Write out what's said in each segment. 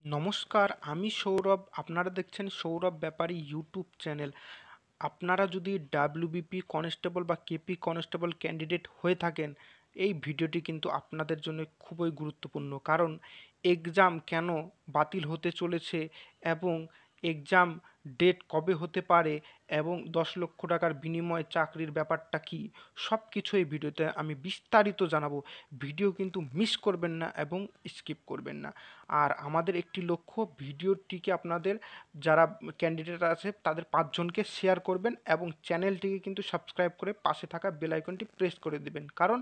নমস্কার, আমি সৌরভ। আপনারা দেখছেন সৌরভ ব্যাপারী ইউটিউব চ্যানেল। আপনারা যদি ডাব্লিউবিপি কনস্টেবল বা কেপি কনস্টেবল ক্যান্ডিডেট হয়ে থাকেন, এই ভিডিওটি কিন্তু আপনাদের জন্য খুবই গুরুত্বপূর্ণ। কারণ এক্সাম কেন বাতিল হতে চলেছে এবং এক্সাম ডেট কবে হতে পারে এবং 10 লক্ষ টাকার বিনিময়ে চাকরির ব্যাপারটা কি, সব কিছু এই ভিডিওতে আমি বিস্তারিত জানাবো। ভিডিও কিন্তু মিস করবেন না এবং স্কিপ করবেন না। আর আমাদের একটি লক্ষ্য, ভিডিওটিকে আপনাদের যারা ক্যান্ডিডেট আছে তাদের 5 জনকে শেয়ার করবেন এবং চ্যানেলটিকে কিন্তু সাবস্ক্রাইব করে পাশে থাকা বেল আইকনটি প্রেস করে দেবেন। কারণ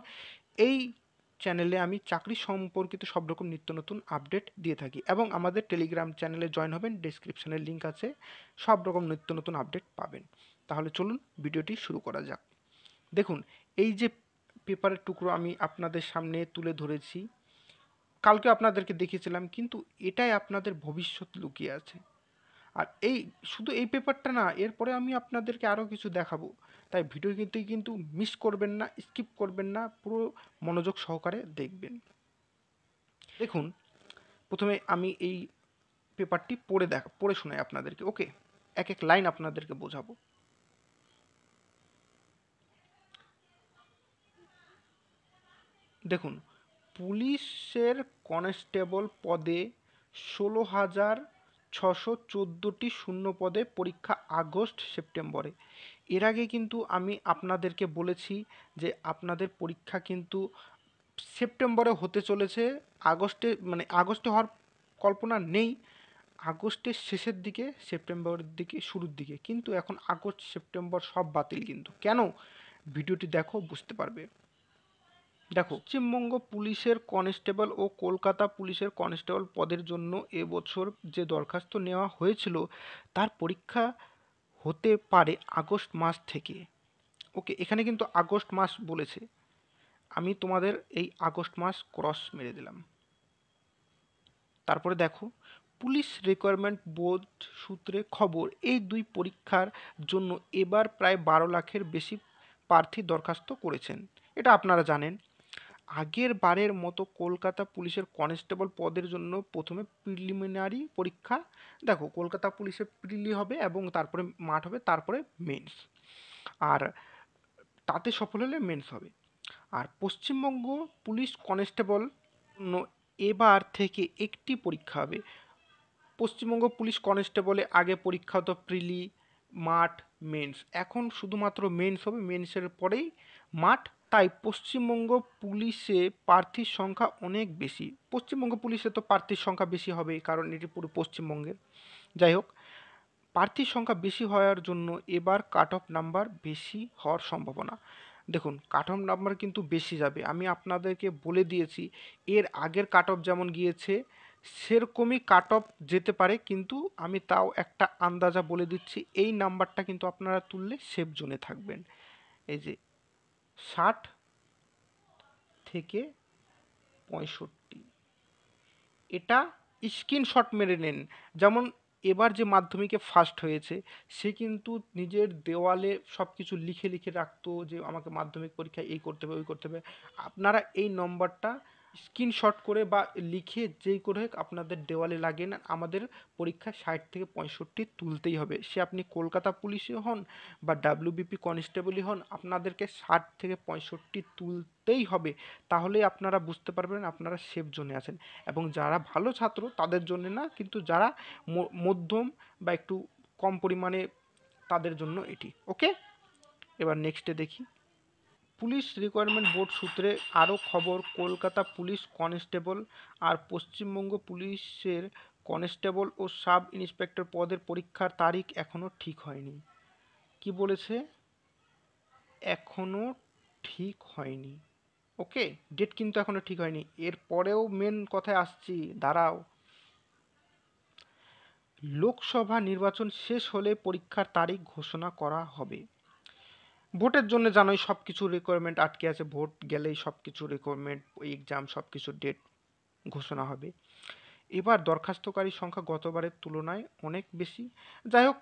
এই চ্যানেলে আমি চাকরি সম্পর্কিত সব রকম নিত্য নতুন আপডেট দিয়ে থাকি এবং আমাদের টেলিগ্রাম চ্যানেলে জয়েন হবেন, ডেসক্রিপশনের লিঙ্ক আছে, সব রকম নিত্য নতুন আপডেট পাবেন। তাহলে চলুন ভিডিওটি শুরু করা যাক। দেখুন, এই যে পেপারের টুকরো আমি আপনাদের সামনে তুলে ধরেছি, কালকে আপনাদেরকে দেখিয়েছিলাম, কিন্তু এটাই আপনাদের ভবিষ্যৎ লুকিয়ে আছে। আর এই শুধু এই পেপারটা না, এরপরে আমি আপনাদেরকে আরও কিছু দেখাবো। তাই ভিডিও কিন্তু মিস করবেন না, স্কিপ করবেন না, পুরো মনোযোগ সহকারে দেখবেন। দেখুন, প্রথমে আমি এই পেপারটি পড়ে শোনাই আপনাদেরকে। ওকে, এক এক লাইন আপনাদেরকে বোঝাবো। দেখুন, পুলিশের কনস্টেবল পদে 16,614টি শূন্য পদে পরীক্ষা আগস্ট সেপ্টেম্বরে। এর আগে কিন্তু আমি আপনাদেরকে বলেছি যে আপনাদের পরীক্ষা কিন্তু সেপ্টেম্বরে হতে চলেছে। আগস্টে হওয়ার কল্পনা নেই। আগস্টের শেষের দিকে, সেপ্টেম্বরের দিকে, শুরুর দিকে, কিন্তু এখন আগস্ট সেপ্টেম্বর সব বাতিল। কিন্তু কেন, ভিডিওটি দেখো, বুঝতে পারবে। দেখো, পশ্চিমবঙ্গ পুলিশের কনস্টেবল ও কলকাতা পুলিশের কনস্টেবল পদের জন্য এবছর যে দরখাস্ত নেওয়া হয়েছিল তার পরীক্ষা হতে পারে আগস্ট মাস থেকে। ওকে, এখানে কিন্তু আগস্ট মাস বলেছে। আমি তোমাদের এই আগস্ট মাস ক্রস মেরে দিলাম। তারপরে দেখো, পুলিশ রিক্রুটমেন্ট বোর্ড সূত্রে খবর, এই দুই পরীক্ষার জন্য এবার প্রায় 12 লাখের বেশি প্রার্থী দরখাস্ত করেছেন। এটা আপনারা জানেন। আগের বারের মতো কলকাতা পুলিশের কনস্টেবল পদের জন্য প্রথমে প্রিলিমিনারি পরীক্ষা। দেখো, কলকাতা পুলিশের প্রিলি হবে এবং তারপরে মাঠ হবে, তারপরে মেন্স। আর তাতে সফল হলে মেন্স হবে। আর পশ্চিমবঙ্গ পুলিশ কনস্টেবল জন্য এবার থেকে একটি পরীক্ষা হবে। পশ্চিমবঙ্গ পুলিশ কনস্টেবলে আগে পরীক্ষা হতো প্রিলি, মাঠ, মেন্স। এখন শুধুমাত্র মেন্স হবে, মেন্সের পরেই মাঠ। তাই পশ্চিমবঙ্গ পুলিশে প্রার্থীর সংখ্যা অনেক বেশি। পশ্চিমবঙ্গ পুলিশে তো প্রার্থীর সংখ্যা বেশি হবেই, কারণ এটি পুরো পশ্চিমবঙ্গের। যাই হোক, প্রার্থীর সংখ্যা বেশি হওয়ার জন্য এবার কাট অফ নাম্বার বেশি হওয়ার সম্ভাবনা। দেখুন, কাট অফ নাম্বার কিন্তু বেশি যাবে। আমি আপনাদেরকে বলে দিয়েছি, এর আগের কাট অফ যেমন গিয়েছে সেরকমই কাট অফ যেতে পারে, কিন্তু আমি তাও একটা আন্দাজা বলে দিচ্ছি। এই নাম্বারটা কিন্তু আপনারা তুললে সেফ জোনে থাকবেন। এই যে 60 থেকে 65, এটা স্ক্রিনশট মেরে নেন। যেমন এবার যে মাধ্যমিকে ফার্স্ট হয়েছে, সে কিন্তু নিজের দেওয়ালে সব কিছু লিখে লিখে রাখতো যে আমাকে মাধ্যমিক পরীক্ষায় এই করতে হবে, ওই করতে হবে। আপনারা এই নম্বরটা স্ক্রিনশট করে বা লিখে যেই করে হোক আপনাদের দেওয়ালে লাগিয়ে নেন। আমাদের পরীক্ষায় 60 থেকে 65 তুলতেই হবে। সে আপনি কলকাতা পুলিশে হন বা ডাব্লিউবিপি কনস্টেবলই হন, আপনাদেরকে 60 থেকে 65 তুলতেই হবে। তাহলেই আপনারা বুঝতে পারবেন আপনারা সেফ জোনে আছেন। এবং যারা ভালো ছাত্র তাদের জন্য না, কিন্তু যারা মধ্যম বা একটু কম পরিমাণে, তাদের জন্য এটি। ওকে, এবার নেক্সটে দেখি। পুলিশ রিক্রুটমেন্ট বোর্ড সূত্রে আরও খবর, কলকাতা পুলিশ কনস্টেবল আর পশ্চিমবঙ্গ পুলিশের কনস্টেবল ও সাব ইন্সপেক্টর পদের পরীক্ষার তারিখ এখনও ঠিক হয়নি। কি বলেছে? এখনও ঠিক হয়নি। ওকে, ডেট কিন্তু এখনও ঠিক হয়নি। এরপরেও মেন কথায় আসছি, দাঁড়াও। লোকসভা নির্বাচন শেষ হলে পরীক্ষার তারিখ ঘোষণা করা হবে। ভোটের জন্য জানোই সব কিছু রিকোয়ারমেন্ট আটকে আছে। ভোট গেলেই সব কিছু রিকোয়ারমেন্ট, এক্সাম, সব কিছু ডেট ঘোষণা হবে। এবার দরখাস্তকারীর সংখ্যা গতবারের তুলনায় অনেক বেশি। যাই হোক,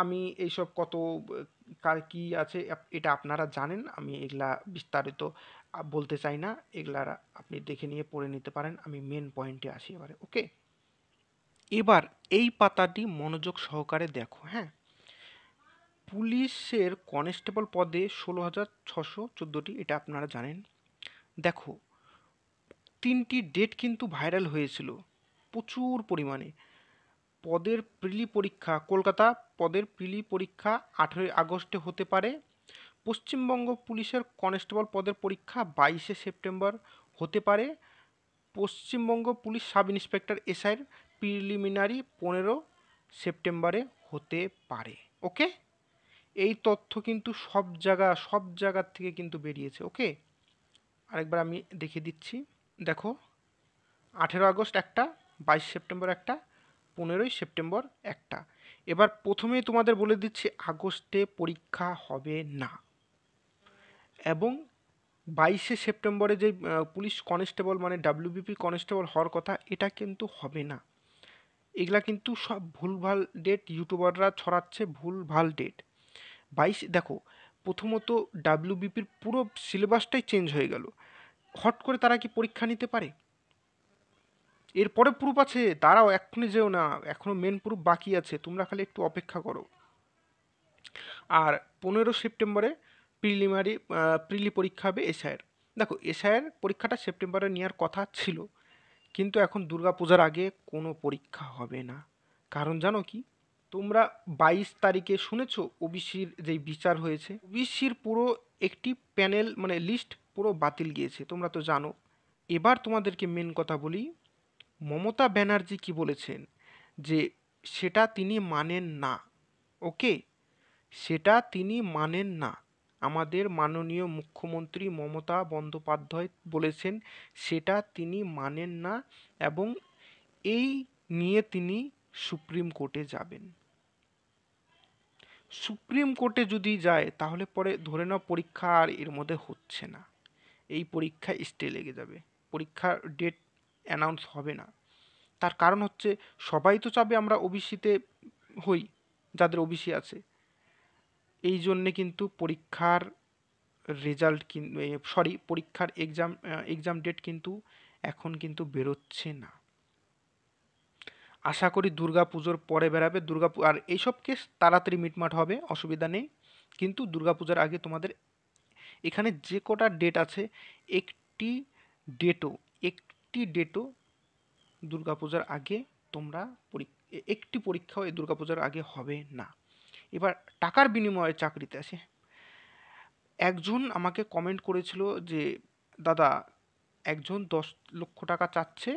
আমি এইসব কত কার কী আছে এটা আপনারা জানেন। আমি এগুলা বিস্তারিত বলতে চাই না। এগুলার আপনি দেখে নিয়ে পড়ে নিতে পারেন। আমি মেন পয়েন্টে আসি এবারে। ওকে, এবার এই পাতাটি মনোযোগ সহকারে দেখো, হ্যাঁ। পুলিশের কনস্টেবল পদে 16,614টি, এটা আপনারা জানেন। দেখো, 3টি ডেট কিন্তু ভাইরাল হয়েছিল প্রচুর পরিমাণে। পদের প্রিলি পরীক্ষা, কলকাতা পদের প্রিলি পরীক্ষা 18 আগস্টে হতে পারে। পশ্চিমবঙ্গ পুলিশের কনস্টেবল পদের পরীক্ষা 22 সেপ্টেম্বর হতে পারে। পশ্চিমবঙ্গ পুলিশ সাব ইন্সপেক্টর এসআইয়ের প্রিলিমিনারি 15 সেপ্টেম্বরে হতে পারে। ওকে, এই তথ্য কিন্তু সব জায়গার থেকে কিন্তু বেরিয়েছে। ওকে, আরেকবার আমি দেখিয়ে দিচ্ছি। দেখো, 18 আগস্ট একটা, 22 সেপ্টেম্বর একটা, 15 সেপ্টেম্বর একটা। এবার প্রথমেই তোমাদের বলে দিচ্ছি আগস্টে পরীক্ষা হবে না, এবং 22 সেপ্টেম্বরে যে পুলিশ কনস্টেবল মানে ডাব্লিউবিপি কনস্টেবল হওয়ার কথা, এটা কিন্তু হবে না। এগুলা কিন্তু সব ভুলভাল ডেট, ইউটিউবাররা ছড়াচ্ছে ভুলভাল ডেট। 22, দেখো, প্রথমত ডাব্লিউবিপির পুরো সিলেবাসটাই চেঞ্জ হয়ে গেল। হট করে তারা কি পরীক্ষা নিতে পারে? এরপরে প্রুফ আছে, দাঁড়াও, এক্ষুনি যেও না, এখনো মেন প্রুফ বাকি আছে, তোমরা খালি একটু অপেক্ষা করো। আর 15 সেপ্টেম্বরে প্রিলি পরীক্ষা হবে এসআইয়ের। দেখো, এসআইয়ের পরীক্ষাটা সেপ্টেম্বরে নেওয়ার কথা ছিল, কিন্তু এখন দুর্গাপূজার আগে কোনো পরীক্ষা হবে না। কারণ জানো কি? তোমরা 22 তারিখে শুনেছো ওবিসির যেই বিচার হয়েছে, ওবিসির পুরো একটি প্যানেল মানে লিস্ট পুরো বাতিল গিয়েছে, তোমরা তো জানো। এবার তোমাদেরকে মেন কথা বলি, মমতা ব্যানার্জি কি বলেছেন, যে সেটা তিনি মানেন না। ওকে, সেটা তিনি মানেন না। আমাদের মাননীয় মুখ্যমন্ত্রী মমতা বন্দ্যোপাধ্যায় বলেছেন সেটা তিনি মানেন না, এবং এই নিয়ে তিনি সুপ্রিম কোর্টে যাবেন। সুপ্রিম কোর্টে যদি যায় তাহলে পরে ধরে নাও পরীক্ষা আর এর মধ্যে হচ্ছে না, এই পরীক্ষা স্টে লেগে যাবে, পরীক্ষার ডেট অ্যানাউন্স হবে না। তার কারণ হচ্ছে সবাই তো চাবে আমরা ওবিসিতে হই, যাদের ওবিসি আছে। এই জন্যে কিন্তু পরীক্ষার রেজাল্ট পরীক্ষার এক্সাম ডেট কিন্তু এখন কিন্তু বেরোচ্ছে না। আশা করি দুর্গাপুজোর পরে বেরাবে। আর এইসব কেস তাড়াতাড়ি মিটমাট হবে, অসুবিধা নেই। কিন্তু দুর্গাপূজার আগে তোমাদের এখানে যে কটা ডেট আছে, একটি ডেটও একটি ডেটও দুর্গাপূজার আগে তোমরা একটি পরীক্ষাও এই দুর্গাপূজার আগে হবে না। এবার টাকার বিনিময়ে চাকরিতে আসে। একজন আমাকে কমেন্ট করেছিল যে দাদা, একজন 10 লক্ষ টাকা চাচ্ছে,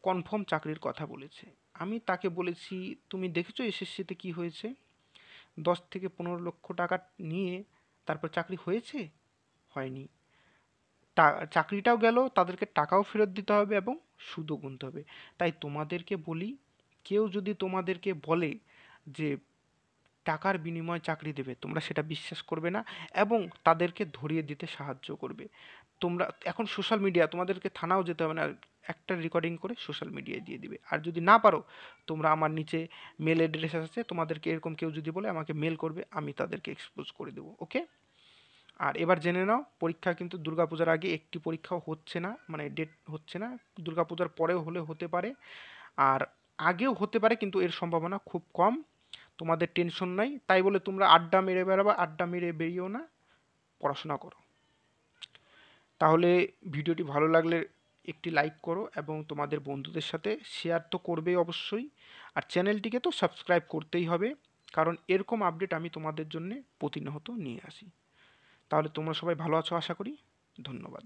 কনফার্ম চাকরির কথা বলেছে। আমি তাকে বলেছি, তুমি দেখেছো এসএসসিতে কি হয়েছে? 10 থেকে 15 লক্ষ টাকা নিয়ে তারপর চাকরি হয়েছে? হয়নি। চাকরিটাও গেল, তাদেরকে টাকাও ফেরত দিতে হবে এবং সুদও গুনতে হবে। তাই তোমাদেরকে বলি, কেউ যদি তোমাদেরকে বলে যে টাকার বিনিময়ে চাকরি দেবে, তোমরা সেটা বিশ্বাস করবে না এবং তাদেরকে ধরিয়ে দিতে সাহায্য করবে। তোমরা এখন সোশ্যাল মিডিয়া, তোমাদেরকে থানাও যেতে হবে না, একটা রেকর্ডিং করে সোশ্যাল মিডিয়ায় দিয়ে দিবে। আর যদি না পারো, তোমরা আমার নিচে মেল অ্যাড্রেস আছে, তোমাদেরকে এরকম কেউ যদি বলে আমাকে মেল করবে, আমি তাদেরকে এক্সপোজ করে দেবো। ওকে, আর এবার জেনে নাও, পরীক্ষা কিন্তু দুর্গাপূজার আগে একটি পরীক্ষাও হচ্ছে না, মানে ডেট হচ্ছে না। দুর্গাপূজার পরেও হলে হতে পারে, আর আগেও হতে পারে, কিন্তু এর সম্ভাবনা খুব কম। তোমাদের টেনশন নাই, তাই বলে তোমরা আড্ডা মেরে বেড়াবা, আড্ডা মেরে বেরিয়েও না, পড়াশোনা করো। তাহলে ভিডিওটি ভালো লাগলে একটি লাইক করো এবং তোমাদের বন্ধুদের সাথে শেয়ার তো করবেই অবশ্যই, আর চ্যানেলটিকে তো সাবস্ক্রাইব করতেই হবে, কারণ এরকম আপডেট আমি তোমাদের জন্য প্রতিনিয়ত নিয়ে আসি। তাহলে তোমরা সবাই ভালো আছো আশা করি। ধন্যবাদ।